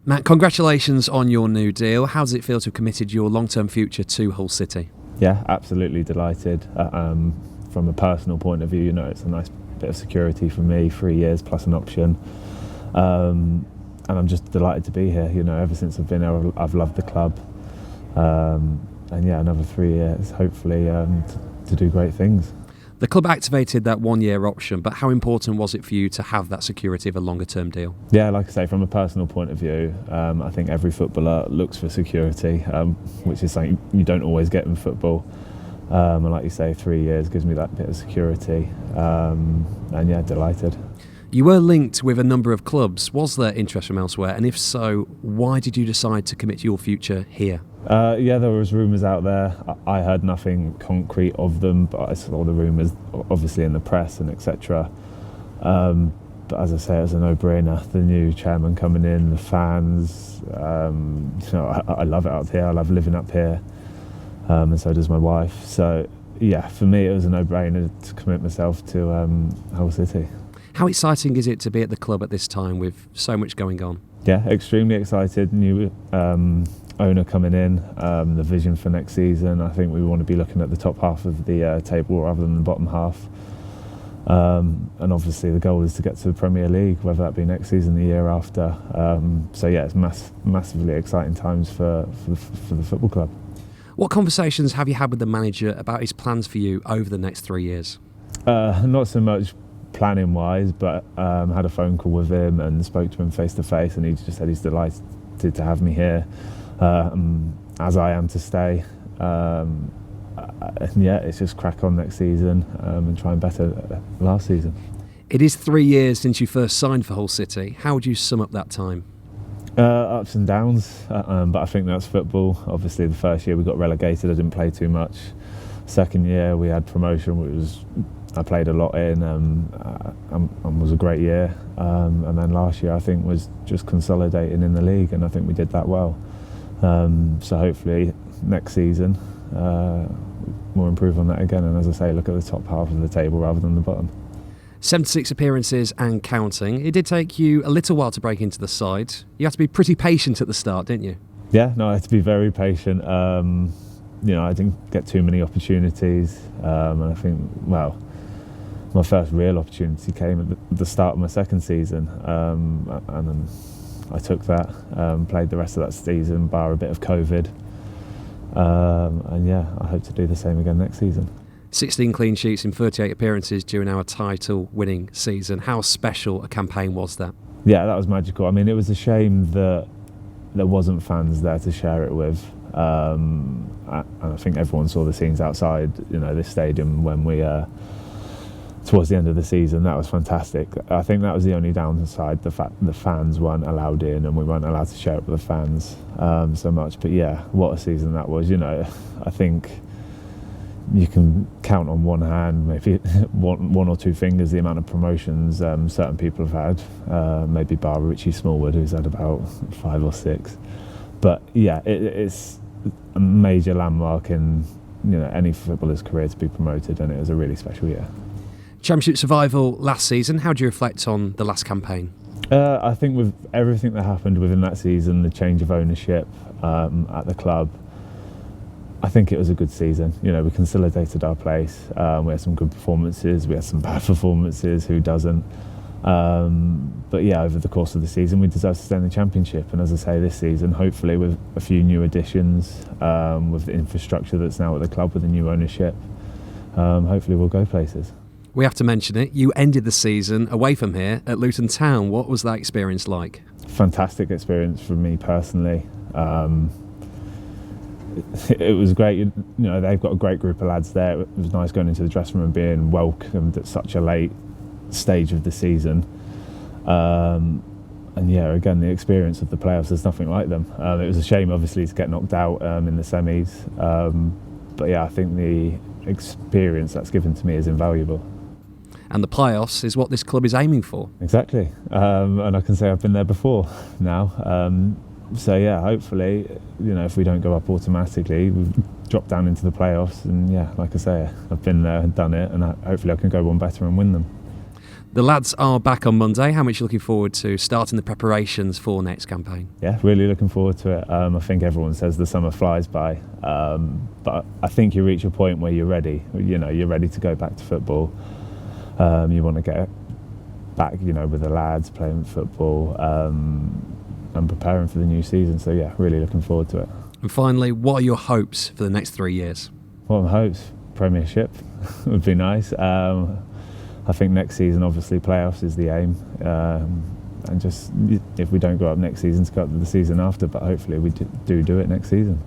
Matt, congratulations on your new deal. How does it feel to have committed your long-term future to Hull City? Yeah, absolutely delighted. From a personal point of view, it's a nice bit of security for me, 3 years plus an option. And I'm just delighted to be here. Ever since I've been here, I've loved the club. And yeah, another 3 years, hopefully, to do great things. The club activated that 1 year option, but how important was it for you to have that security of a longer term deal? Yeah, like I say, from a personal point of view, I think every footballer looks for security, which is something you don't always get in football. And like you say, 3 years gives me that bit of security. And yeah, delighted. You were linked with a number of clubs. Was there interest from elsewhere? And if so, why did you decide to commit your future here? Yeah, there was rumours out there. I heard nothing concrete of them, but I saw the rumours obviously in the press and etc. But as I say, it was a no-brainer. The new chairman coming in, the fans. I love it up here. I love living up here, and so does my wife. So yeah, for me, it was a no-brainer to commit myself to Hull City. How exciting is it to be at the club at this time with so much going on? Yeah, extremely excited. New owner coming in, the vision for next season. I think we want to be looking at the top half of the table rather than the bottom half. And obviously the goal is to get to the Premier League, whether that be next season, the year after. So yeah, it's massively exciting times for the football club. What conversations have you had with the manager about his plans for you over the next 3 years? Not so much planning wise, but had a phone call with him and spoke to him face to face, and he just said he's delighted to have me here, as I am to stay. And yeah, it's just crack on next season and try and better last season. It is 3 years since you first signed for Hull City. How would you sum up that time? Ups and downs, but I think that's football. Obviously the first year we got relegated, I didn't play too much. Second year we had promotion, which I played a lot in and was a great year. And then last year I think was just consolidating in the league, and I think we did that well. So hopefully next season we'll improve on that again, and as I say, look at the top half of the table rather than the bottom. 76 appearances and counting. It did take you a little while to break into the side. You had to be pretty patient at the start, didn't you? Yeah, no, I had to be very patient. I didn't get too many opportunities, and I think, well, my first real opportunity came at the start of my second season, and then I took that, played the rest of that season, bar a bit of COVID, and yeah, I hope to do the same again next season. 16 clean sheets in 38 appearances during our title-winning season. How special a campaign was that? Yeah, that was magical. I mean, it was a shame that there wasn't fans there to share it with. And I think everyone saw the scenes outside, this stadium when we, towards the end of the season. That was fantastic. I think that was the only downside, the fact the fans weren't allowed in and we weren't allowed to share it with the fans so much. But yeah, what a season that was. I think you can count on one hand, maybe one or two fingers, the amount of promotions certain people have had, maybe bar Richie Smallwood, who's had about 5 or 6. But yeah, it's a major landmark in any footballer's career to be promoted, and it was a really special year. Championship survival last season. How do you reflect on the last campaign? I think with everything that happened within that season, the change of ownership at the club, I think it was a good season. We consolidated our place. We had some good performances. We had some bad performances. Who doesn't? But yeah, over the course of the season, we deserve to stay in the Championship. And as I say, this season, hopefully with a few new additions, with the infrastructure that's now at the club with the new ownership, hopefully we'll go places. We have to mention it. You ended the season away from here at Luton Town. What was that experience like? Fantastic experience for me personally. It was great. They've got a great group of lads there. It was nice going into the dressing room and being welcomed at such a late stage of the season. And yeah, again, the experience of the playoffs, there's nothing like them. It was a shame, obviously, to get knocked out in the semis. But yeah, I think the experience that's given to me is invaluable. And the playoffs is what this club is aiming for. Exactly. And I can say I've been there before now. So yeah, hopefully, if we don't go up automatically, we drop down into the playoffs. And yeah, like I say, I've been there and done it, and hopefully I can go one better and win them. The lads are back on Monday. How much are you looking forward to starting the preparations for next campaign? Yeah, really looking forward to it. I think everyone says the summer flies by, but I think you reach a point where you're ready. You know, you're ready to go back to football. You want to get back, you know, with the lads playing football and preparing for the new season. So yeah, really looking forward to it. And finally, what are your hopes for the next 3 years? What are my hopes? Premiership would be nice. I think next season, obviously, playoffs is the aim. And just, if we don't go up next season, to go up to the season after, but hopefully we do it next season.